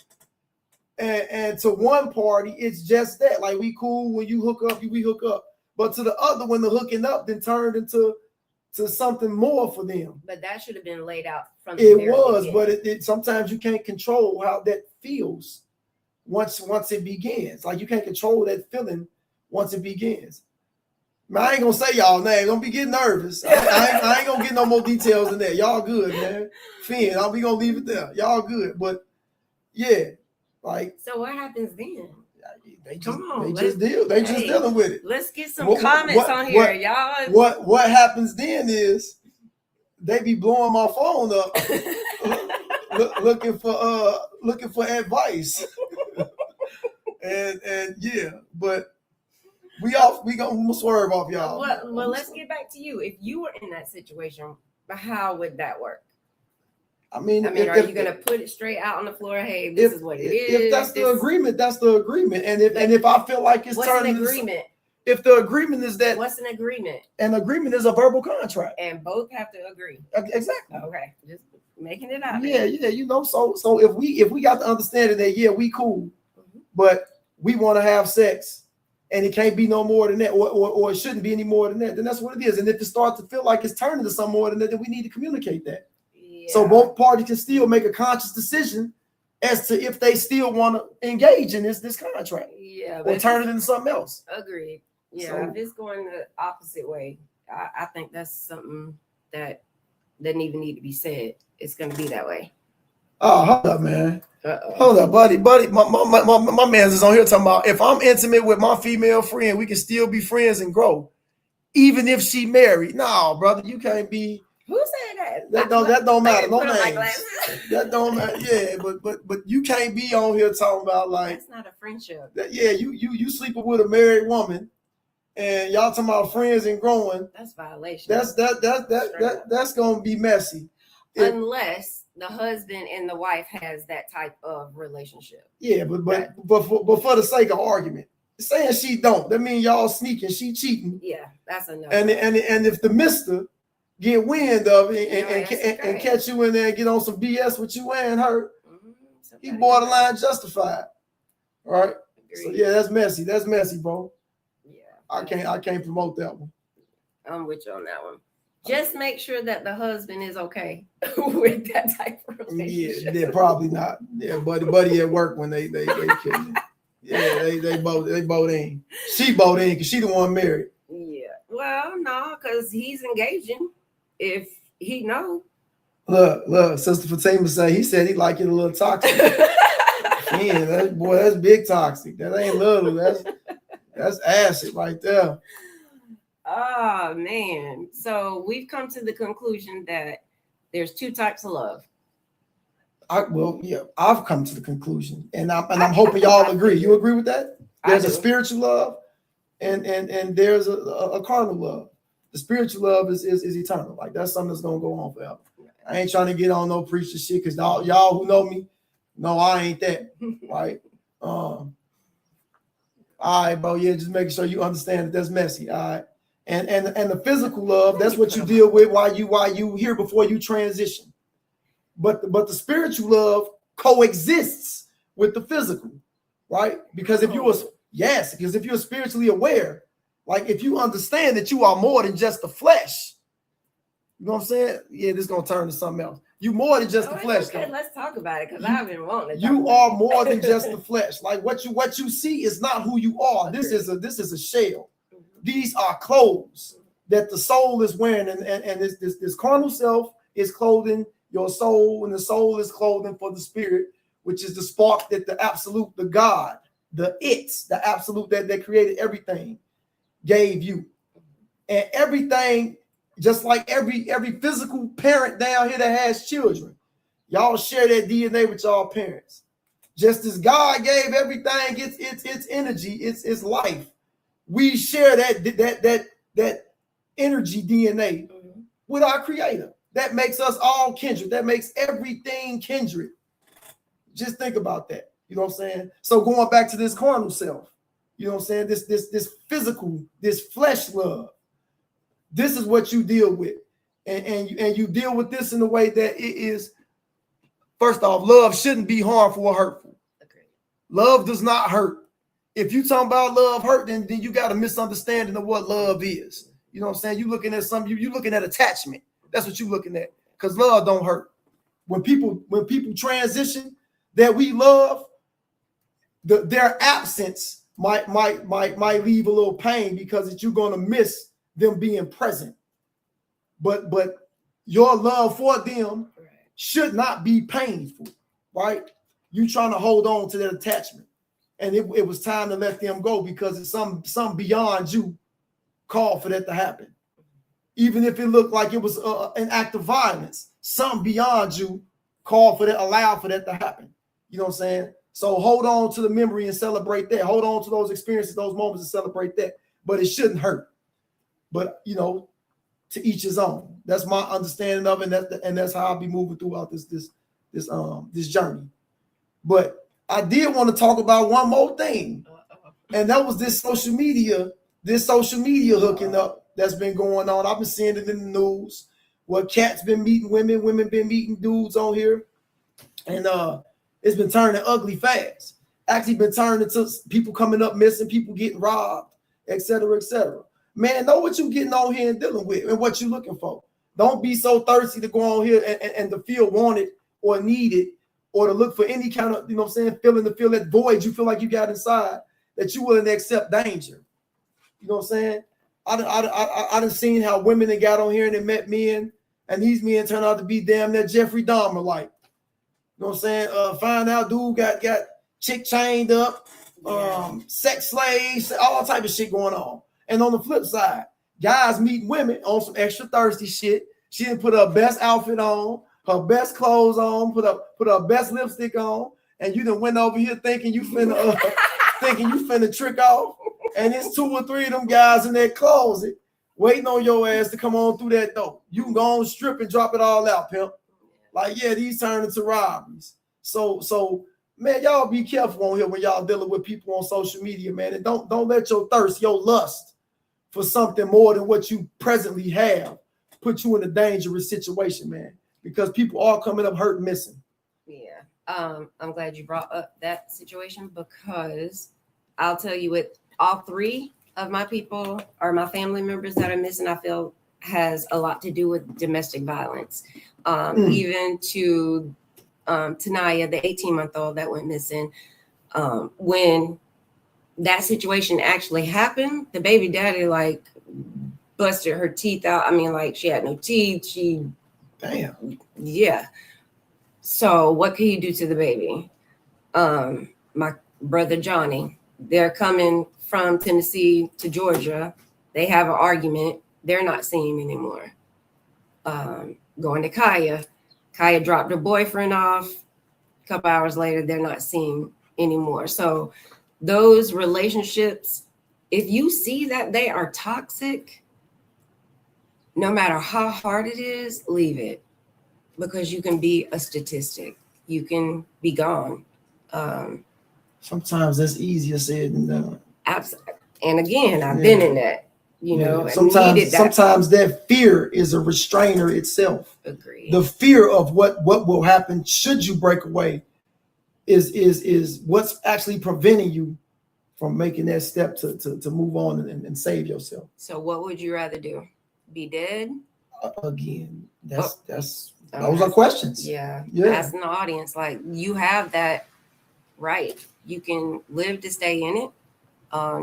and to one party it's just that, like, we cool when you hook up, we hook up, but to the other one, the hooking up then turned into something more for them. But that should have been laid out from the very beginning. But it sometimes you can't control how that feels once it begins. Like, you can't control that feeling once it begins. Man, I ain't gonna say y'all name. Don't be getting nervous. I ain't gonna get no more details than that. Y'all good, man. Finn, we gonna leave it there. Y'all good, but yeah, like. So what happens then? They just dealing with it. Let's get some comments on here, y'all. What happens then is they be blowing my phone up, looking for advice, and yeah, but. We gonna swerve off y'all. Well, let's get back to you. If you were in that situation, how would that work? I mean, are you gonna put it straight out on the floor? Hey, this is what it is. If that's the agreement, that's the agreement. And if I feel like it's turning, what's an agreement? If the agreement is that, what's an agreement? An agreement is a verbal contract, and both have to agree. Exactly. Okay, just making it out. Yeah. You know, so if we got to understand that, we cool, but we want to have sex. And it can't be no more than that, or it shouldn't be any more than that, then that's what it is. And if it starts to feel like it's turning to some more than that, then we need to communicate that. Yeah. So both parties can still make a conscious decision as to if they still want to engage in this contract. Yeah. Or turn it into something else. Agreed. Yeah. So, if it's going the opposite way, I think that's something that doesn't even need to be said. It's going to be that way. Oh, hold up, man. Hold up, buddy. My man's is on here talking about if I'm intimate with my female friend, we can still be friends and grow, even if she married. No, brother, you can't be. Who said that? That don't matter. No names. That don't matter. Yeah, but you can't be on here talking about like that's not a friendship. You sleeping with a married woman, and y'all talking about friends and growing. That's violation. That's gonna be messy. Unless the husband and the wife has that type of relationship. Yeah, but for the sake of argument, saying she don't, that means y'all sneaking, she cheating. Yeah, that's enough. And if the mister get wind of it and catch you in there and get on some BS with you and her, he borderline justified. All right. Agreed. So yeah, that's messy. That's messy, bro. Yeah. I can't promote that one. I'm with you on that one. Just make sure that the husband is okay with that type of relationship. Yeah, probably not. Yeah, buddy at work when they kill me. Yeah, they both ain't. She both ain't because she the one married. Yeah. Well, no, because he's engaging. If he know. Look, Sister Fatima he said he like it a little toxic. Man, that's big toxic. That ain't little. That's acid right there. Oh man. So we've come to the conclusion that there's two types of love. I've come to the conclusion, and I'm hoping y'all agree. You agree with that? There's a spiritual love, and there's a carnal love. The spiritual love is eternal. Like that's something that's gonna go on forever. I ain't trying to get on no preacher shit because y'all who know me, no, I ain't that. Right? All right, bro. Yeah, just making sure you understand that that's messy. All right. And the physical love, that's what you deal with while you here before you transition. But the spiritual love coexists with the physical, right? Because if you're spiritually aware, like if you understand that you are more than just the flesh, you know what I'm saying? Yeah, this is gonna turn to something else. You more than just the flesh. Okay, let's talk about it because I've been wanting to. You are more than just the flesh. Like what you see is not who you are. This is a shell. These are clothes that the soul is wearing, and this carnal self is clothing your soul, and the soul is clothing for the spirit, which is the spark that the absolute, the God, the absolute that created everything, gave you. And everything, just like every physical parent down here that has children, y'all share that DNA with y'all parents. Just as God gave everything its energy, its life, we share that energy DNA with our Creator. That makes us all kindred. That makes everything kindred. Just think about that. You know what I'm saying? So going back to this carnal self, you know what I'm saying? This physical, this flesh love. This is what you deal with. And you deal with this in a way that it is, first off, love shouldn't be harmful or hurtful. Okay. Love does not hurt. If you talking about love hurt, then you got a misunderstanding of what love is. You know what I'm saying? You looking at something, you looking at attachment. That's what you're looking at. Because love don't hurt. When people transition that we love, their absence might leave a little pain because you're gonna miss them being present. But your love for them should not be painful, right? You trying to hold on to that attachment. And it was time to let them go because it's some beyond you called for that to happen. Even if it looked like it was an act of violence, something beyond you called for that, allowed for that to happen. You know what I'm saying? So hold on to the memory and celebrate that. Hold on to those experiences, those moments, and celebrate that. But it shouldn't hurt. But you know, to each his own. That's my understanding of it, and that's how I'll be moving throughout this journey. But I did want to talk about one more thing, and that was this social media hooking up that's been going on. I've been seeing it in the news where cats been meeting women been meeting dudes on here, and it's been turning ugly fast. Actually been turning into people coming up missing, people getting robbed, etc., etc. Man, know what you're getting on here and dealing with and what you're looking for. Don't be so thirsty to go on here and to feel wanted or needed or to look for any kind of, you know what I'm saying, to feel that void you feel like you got inside, that you willing to accept danger. You know what I'm saying? I done seen how women that got on here and they met men, and these men turn out to be damn near Jeffrey Dahmer like. You know what I'm saying? Find out dude got chick chained up, sex slaves, all type of shit going on. And on the flip side, guys meeting women on some extra thirsty shit. She didn't put her best outfit on, her best clothes on, put her best lipstick on, and you done went over here thinking you finna trick off. And it's 2 or 3 of them guys in that closet waiting on your ass to come on through that door. You can go on strip and drop it all out, pimp. Like, yeah, these turn into robberies. So man, y'all be careful on here when y'all dealing with people on social media, man. And don't let your thirst, your lust for something more than what you presently have put you in a dangerous situation, man. Because people are coming up hurt and missing. Yeah. I'm glad you brought up that situation because I'll tell you what, all 3 of my people or my family members that are missing, I feel has a lot to do with domestic violence. Even to Tanaya, the 18-month-old that went missing, when that situation actually happened, the baby daddy like busted her teeth out. I mean, like she had no teeth. Yeah. So what could he do to the baby? My brother Johnny, they're coming from Tennessee to Georgia. They have an argument. They're not seeing him anymore. Going to Kaya. Kaya dropped her boyfriend off couple hours later, they're not seen anymore. So those relationships, if you see that they are toxic, no matter how hard it is, leave it, because you can be a statistic. You can be gone. Sometimes that's easier said than done. Absolutely. And again, I've been in that, you know, sometimes that fear is a restrainer itself. Agreed. The fear of what will happen should you break away is what's actually preventing you from making that step to move on and save yourself. So what would you rather do? Be dead? Again, those are questions. Yeah. Asking the audience, like, you have that right. You can live to stay in it.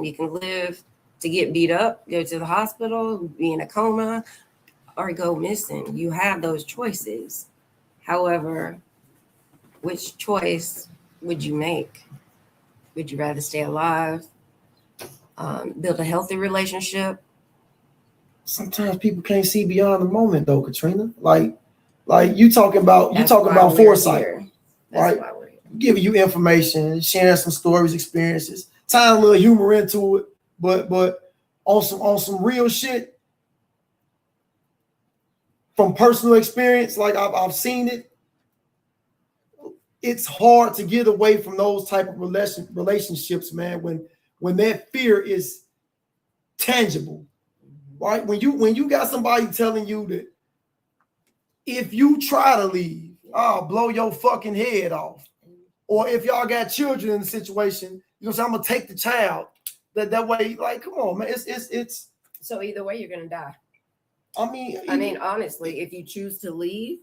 You can live to get beat up, go to the hospital, be in a coma, or go missing. You have those choices. However, which choice would you make? Would you rather stay alive, build a healthy relationship? Sometimes people can't see beyond the moment, though, Katrina. Like you talking about foresight, right? Giving you information, sharing some stories, experiences, tying a little humor into it, but on some real shit from personal experience, like I've seen it. It's hard to get away from those type of relationships, man. When that fear is tangible, right? When you got somebody telling you that if you try to leave, I'll blow your fucking head off. Or if y'all got children in the situation, you know, so I'm gonna take the child. That way, like, come on, man. It's so either way, you're gonna die. I mean, honestly, if you choose to leave,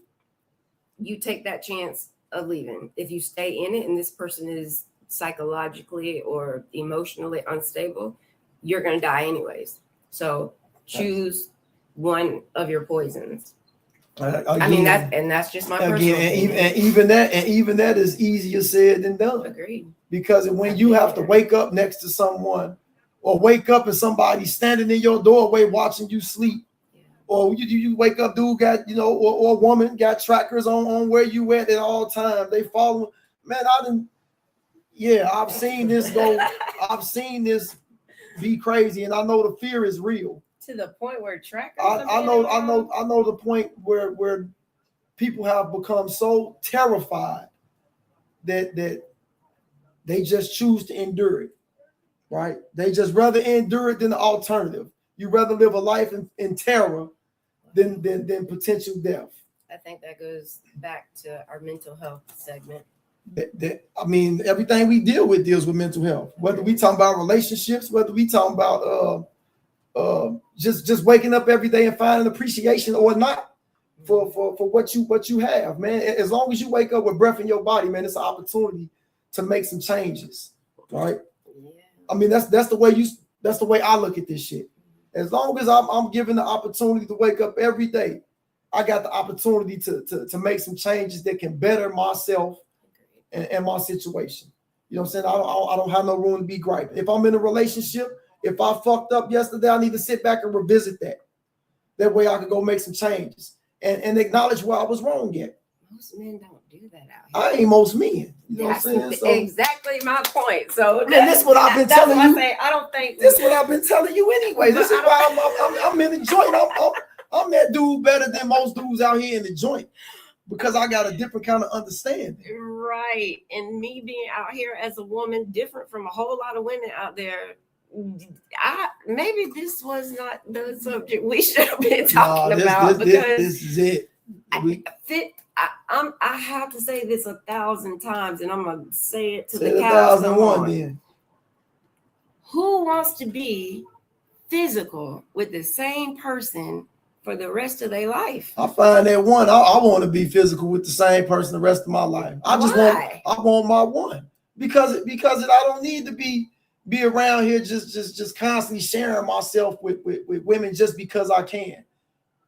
you take that chance of leaving. If you stay in it and this person is psychologically or emotionally unstable, you're gonna die anyways. So choose one of your poisons. Again, that's just my personal opinion. And even that is easier said than done. Agreed. Because when you have to wake up next to someone, or wake up and somebody's standing in your doorway watching you sleep, or you wake up, dude got, you know, or a woman got trackers on where you at all times. They follow. Man, I've seen this go. I've seen this be crazy, and I know the fear is real. To the point where trackers. I know the point where people have become so terrified that they just choose to endure it. Right? They just rather endure it than the alternative. You rather live a life in terror than potential death. I think that goes back to our mental health segment. Everything we deal with deals with mental health. Whether we talk about relationships, whether we talk about just waking up every day and finding appreciation or not for what you have, man. As long as you wake up with breath in your body, man, it's an opportunity to make some changes, right? Yeah. I mean, that's the way I look at this shit. As long as I'm given the opportunity to wake up every day, I got the opportunity to make some changes that can better myself and my situation. You know what I'm saying? I don't have no room to be griping. If I'm in a relationship, if I fucked up yesterday, I need to sit back and revisit that. That way I can go make some changes and acknowledge where I was wrong at. Most men don't do that out here. I ain't most men. You know what I'm saying? So, exactly my point. So that's what I've been telling you. I don't think this is what I've been telling you anyway. This is why I'm in the joint. I'm that dude better than most dudes out here in the joint because I got a different kind of understanding. Right. And me being out here as a woman, different from a whole lot of women out there. Maybe this was not the subject we should have been talking about because this is it. I have to say this 1,000 times, and I'm gonna say it to the cows come on. Then. Who wants to be physical with the same person for the rest of their life? I find that one. I want to be physical with the same person the rest of my life. I want my one because I don't need to be around here just constantly sharing myself with women just because I can.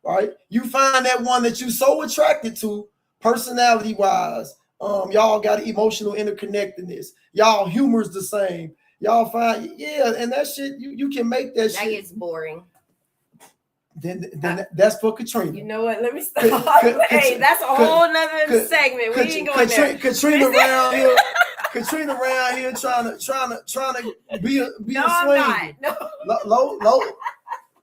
Right? You find that one that you're so attracted to, personality wise. Y'all got emotional interconnectedness. Y'all humor's the same. Y'all find and that shit you can make that shit. That gets boring. then that's for Katrina. You know what? Let me stop. Hey, that's a whole nother segment. We ain't going there. Katrina around here. Katrina around here trying to be a swinger. No.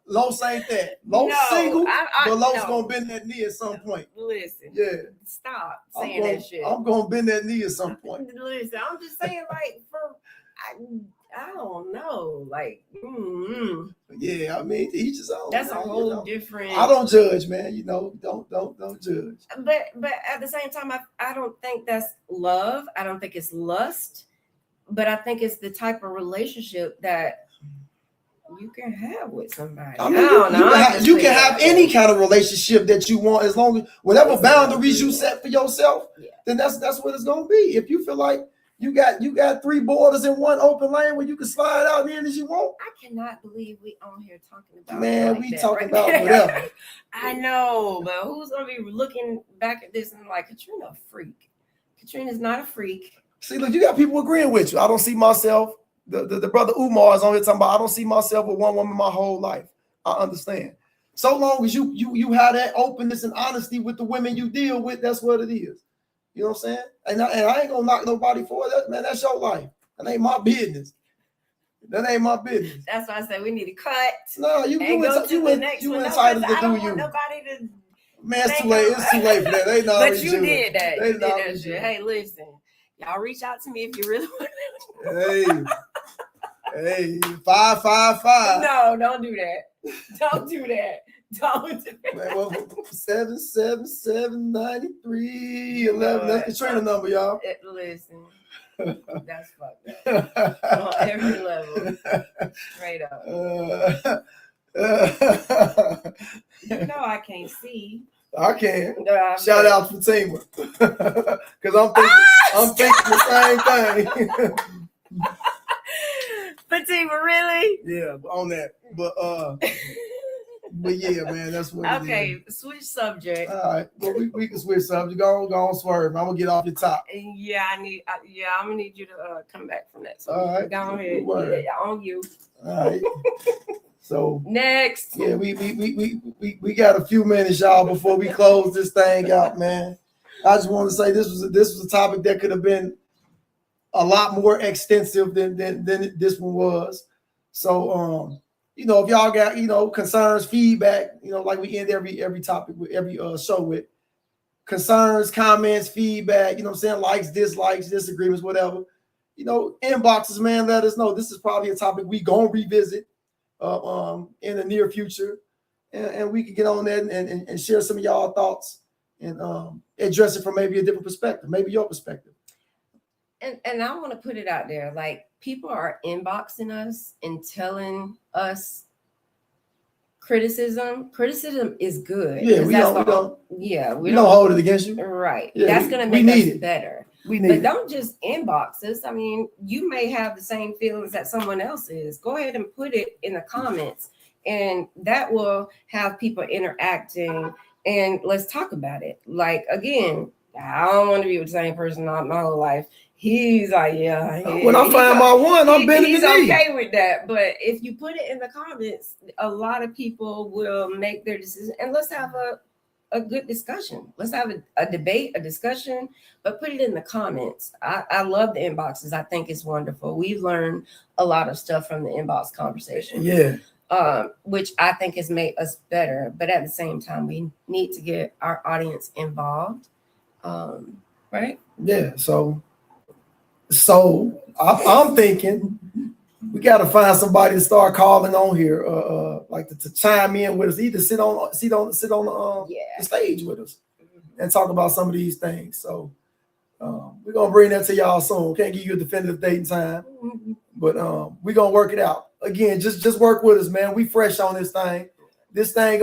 Los ain't that. Los single, but Los gonna bend that knee at some point. Listen. Yeah. Stop saying that shit. I'm gonna bend that knee at some point. Listen, I'm just saying, like, I don't know, like, Yeah, I mean, each his own. That's a whole different. I don't judge, man. Don't judge. But at the same time, I don't think that's love. I don't think it's lust. But I think it's the type of relationship that you can have with somebody. I mean, you can have any kind of relationship that you want, as long as whatever boundaries you set for yourself. Yeah. Then that's what it's gonna be. If you feel like you got 3 borders in one open lane where you can slide out in as you want. I cannot believe we on here talking about. Man, like we that, talking right? about whatever. I know, but who's gonna be looking back at this and like, Katrina a freak? Katrina's not a freak. See, look, you got people agreeing with you. I don't see myself. The brother Umar is on here talking about, I don't see myself with one woman my whole life. I understand. So long as you have that openness and honesty with the women you deal with, that's what it is. You know what I'm saying? And I ain't gonna knock nobody for that, man. That's your life. That ain't my business. That ain't my business. That's why I said we need to cut. No, you entitled to do you. Nobody to. Man, it's too late. It's too late for that. They know. But you did that. You did that shit. Hey, listen. Y'all reach out to me if you really want to. Hey, 555. No, don't do that. Don't do that. Don't do that. 7779311. That's the trainer number, y'all. Listen, that's fucked up on every level. Straight up. You know I can't see. I can. No, shout out to Fatima. Because I'm thinking the same thing. Fatima, really? Yeah, on that. But yeah, man, that's what okay, it is. Switch subject. All right. Well, we can switch subject. Go on, swerve. I'm gonna get off your top. Yeah, I'm gonna need you to come back from that. So all right. Go ahead. Yeah, on you. All right. So next. Yeah, we got a few minutes, y'all, before we close this thing out, man. I just want to say this was a topic that could have been a lot more extensive than this one was. So if y'all got concerns, feedback, like we end every topic with every show with concerns, comments, feedback, likes, dislikes, disagreements, whatever. Inboxes, man, let us know. This is probably a topic we gonna revisit in the near future, and we can get on that and share some of y'all thoughts and address it from maybe a different perspective, maybe your perspective. And I want to put it out there, like, people are inboxing us and telling us criticism. Criticism is good. Yeah, we don't hold it against you. Right. Yeah, that's going to make us better. But don't just inbox us. I mean, you may have the same feelings that someone else is. Go ahead and put it in the comments, and that will have people interacting, and let's talk about it. Like, again, I don't want to be with the same person my whole life. He's like, when I find my one, I'm bending the knee. He's okay with that. But if you put it in the comments, a lot of people will make their decision. And let's have a good discussion. Let's have a debate, a discussion, but put it in the comments. I love the inboxes. I think it's wonderful. We've learned a lot of stuff from the inbox conversation. Yeah. Which I think has made us better. But at the same time, we need to get our audience involved. Right? Yeah. So I'm thinking we got to find somebody to start calling on here, like to chime in with us, either sit on the stage with us and talk about some of these things. So we're gonna bring that to y'all soon. Can't give you a definitive date and time, but we're gonna work it out. Again, just work with us, man. We fresh on this thing. This thing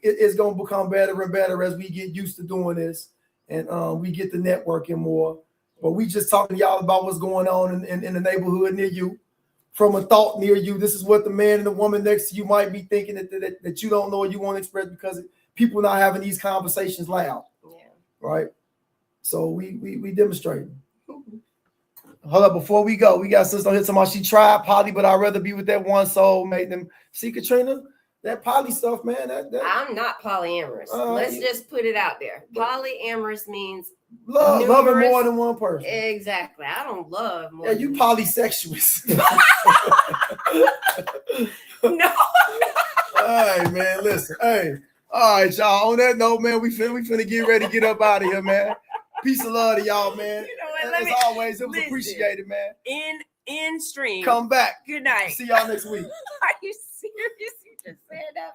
it's gonna become better and better as we get used to doing this, and we get the networking more. But we just talking to y'all about what's going on in the neighborhood near you, from a thought near you. This is what the man and the woman next to you might be thinking that you don't know or you want to express, because people not having these conversations loud. Yeah. Right. So we demonstrating. Hold up, before we go, we got sister on here talking about she tried poly, but I'd rather be with that one soul. Made them see Katrina. that poly stuff, man. That I'm not polyamorous. Let's just put it out there. Polyamorous means loving more than one person. Exactly. I don't love more. Yeah, you polysexuous. No. All right, man. Listen, hey. All right, y'all. On that note, man, we finna get ready to get up out of here, man. Peace and love to y'all, man. You know what, As always, it was appreciated, man. In stream. Come back. Good night. See y'all next week. Are you serious? You just said that.